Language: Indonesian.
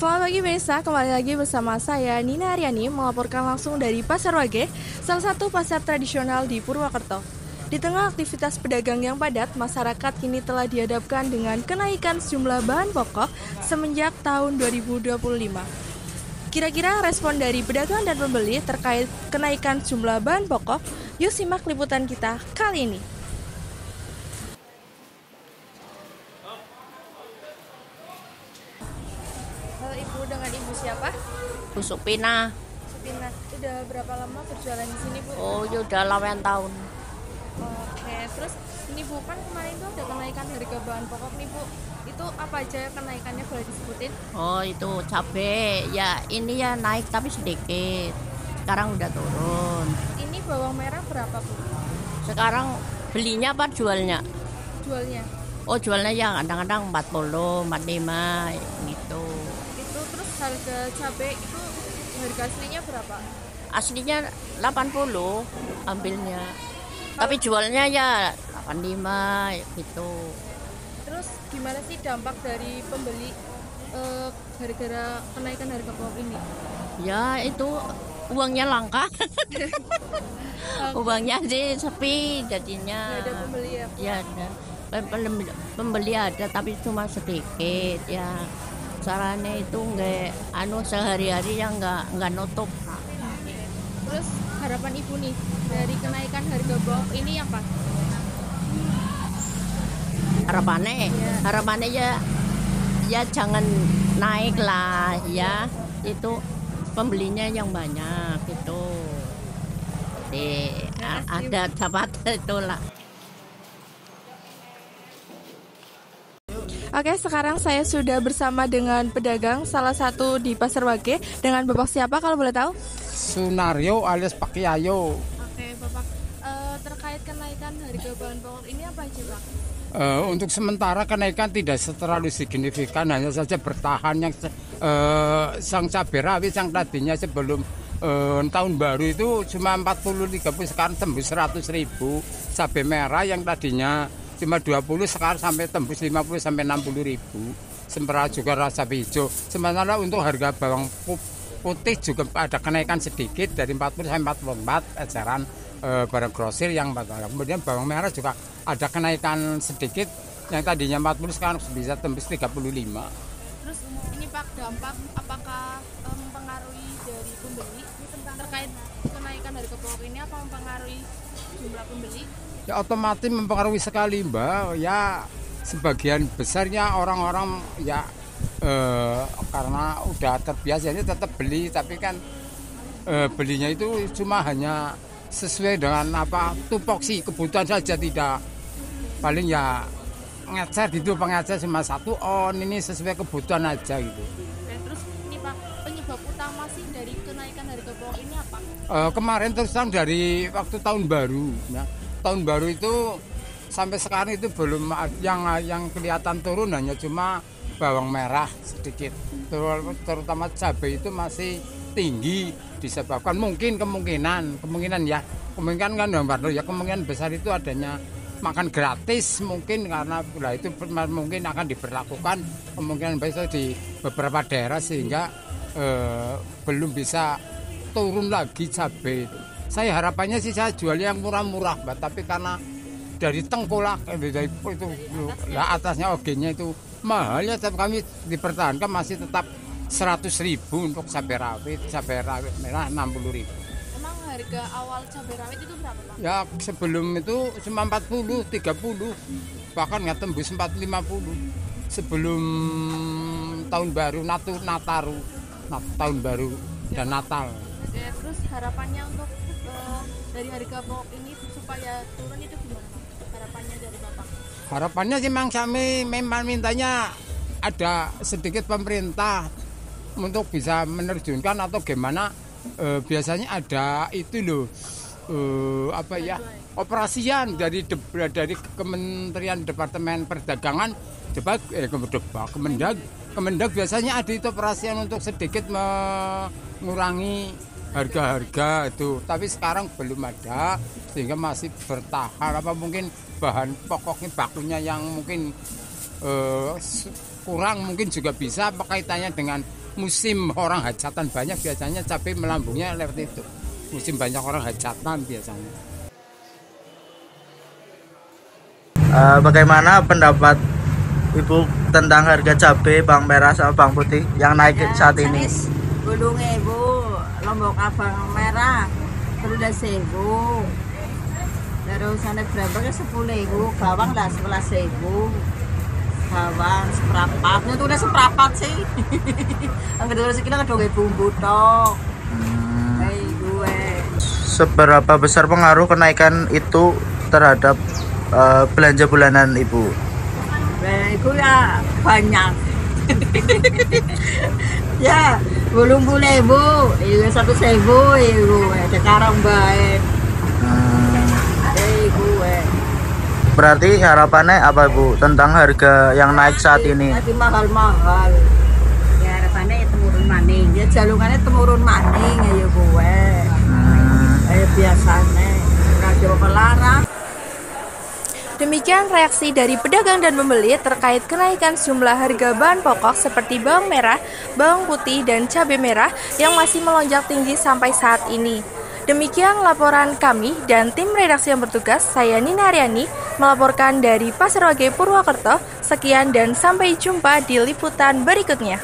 Selamat pagi Besa, kembali lagi bersama saya Nina Aryani melaporkan langsung dari Pasar Wage, salah satu pasar tradisional di Purwokerto. Di tengah aktivitas pedagang yang padat, masyarakat kini telah dihadapkan dengan kenaikan sejumlah bahan pokok semenjak tahun 2025. Kira-kira respon dari pedagang dan pembeli terkait kenaikan jumlah bahan pokok? Yuk simak liputan kita kali ini. Ibu, dengan ibu siapa? Bu Supina. Supina. Udah berapa lama berjualan di sini, Bu? Oh, ya udah 8 tahun. Oke, terus ini Bu, kan kemarin tuh ada kenaikan harga bahan pokok nih, Bu. Itu apa aja kenaikannya, boleh disebutin? Oh, itu cabai. Ya, ini ya naik tapi sedikit. Sekarang udah turun. Ini bawang merah berapa, Bu? Sekarang belinya apa jualnya? Jualnya? Oh, jualnya ya kadang-kadang 40, 45 gitu. Itu terus harga cabai itu harga aslinya berapa? Aslinya 80 ambilnya. Tapi jualnya ya 85 gitu. Terus gimana sih dampak dari pembeli gara-gara kenaikan harga pokok ini? Ya, itu uangnya langka. Uangnya sih sepi jadinya. Nggak ada pembeli ya? Ya, ada. Pembeli ada tapi cuma sedikit ya. Caranya itu nggak sehari-hari yang nggak nutup. Terus harapan Ibu nih dari kenaikan harga pokok ini apa? Harapannya ya jangan naik lah ya, itu pembelinya yang banyak itu. Jadi ada dapat itulah. Oke, sekarang saya sudah bersama dengan pedagang salah satu di Pasar Wage. Dengan Bapak siapa kalau boleh tahu? Sunario alias Pak Kiayo. Oke, Bapak, terkait kenaikan harga bahan pokok ini apa aja, Pak? Untuk sementara kenaikan tidak terlalu signifikan, hanya saja bertahan yang sang cabai rawit yang tadinya sebelum tahun baru itu cuma 40-30, sekarang tembus 100.000. Cabai merah yang tadinya cuma 20 sekarang sampai tembus 50 sampai 60.000. Sementara juga cabai hijau. Sementara untuk harga bawang putih juga ada kenaikan sedikit dari 40 sampai 44 eceran barang grosir yang 40. Kemudian bawang merah juga ada kenaikan sedikit, yang tadinya 40 sekarang bisa tembus 35. Terus ini Pak, dampak apakah mempengaruhi dari pembeli terkait kenaikan harga pokok ini, apa mempengaruhi jumlah pembeli? Ya otomatis mempengaruhi sekali, Mbak. Ya sebagian besarnya orang-orang ya karena udah terbiasa ini tetap beli, tapi kan belinya itu cuma hanya sesuai dengan apa tupoksi kebutuhan saja, tidak paling ya ngecer gitu, pengecer cuma 1 on, ini sesuai kebutuhan aja gitu. Oke, terus ini Pak, penyebab utama sih dari kenaikan harga pokok ini apa? Kemarin terus terang dari waktu tahun baru ya. Tahun baru itu sampai sekarang itu belum yang kelihatan turun, hanya cuma bawang merah sedikit, terutama cabai itu masih tinggi, disebabkan kemungkinan kan ya, kemungkinan besar itu adanya makan gratis mungkin, karena itu mungkin akan diberlakukan kemungkinan besar di beberapa daerah sehingga belum bisa turun lagi cabai itu. Saya harapannya sih saya jualnya yang murah-murah, Mbak, tapi karena dari tengkolak dari itu ya atasnya ogennya itu mahal ya, tapi kami dipertahankan masih tetap 100.000 untuk cabai rawit merah 60.000. Emang harga awal cabai rawit itu berapa, Pak? Ya sebelum itu cuma 40, 30, bahkan nggak tembus 450 sebelum tahun baru Nataru, tahun baru dan Natal. Oke, terus harapannya untuk dari harga pokok ini supaya turun itu gimana, Pak? Harapannya dari Bapak? Harapannya sih kami memang mintanya ada sedikit pemerintah untuk bisa menerjunkan atau gimana, biasanya ada itu loh operasian dari Kementerian Departemen Perdagangan, Kemendag biasanya ada itu operasian untuk sedikit mengurangi harga-harga itu, tapi sekarang belum ada sehingga masih bertahan. Apa mungkin bahan pokoknya bakunya yang mungkin kurang, mungkin juga bisa apa kaitannya dengan musim orang hajatan banyak biasanya cabai melambungnya lewat itu. Musim banyak orang hajatan biasanya. Bagaimana pendapat Ibu tentang harga cabai bawang merah sama bawang putih yang naik saat ini? Gulung ibu, lombok bawang merah, terus 10.000. Terus ada berapa ke 10.000, bawang lah 11.000. Bawang seperapat, itu udah seperapat sih. Angkat dulu sekilo kedua bumbu tok. Gue. Seberapa besar pengaruh kenaikan itu terhadap belanja bulanan Ibu? Itu ya banyak. Ya, 80.000, itu 1.000, itu sekarang baik. Gue. Berarti harapannya apa Bu tentang harga yang naik saat ini? Lagi mahal-mahal. Ya harapannya temurun maning. Ya jalungannya temurun maning ya gue. Kayak biasanya radio pelarang. Demikian reaksi dari pedagang dan pembeli terkait kenaikan jumlah harga bahan pokok seperti bawang merah, bawang putih, dan cabai merah yang masih melonjak tinggi sampai saat ini. Demikian laporan kami dan tim redaksi yang bertugas. Saya Nina Aryani melaporkan dari Pasar Wage Purwokerto. Sekian dan sampai jumpa di liputan berikutnya.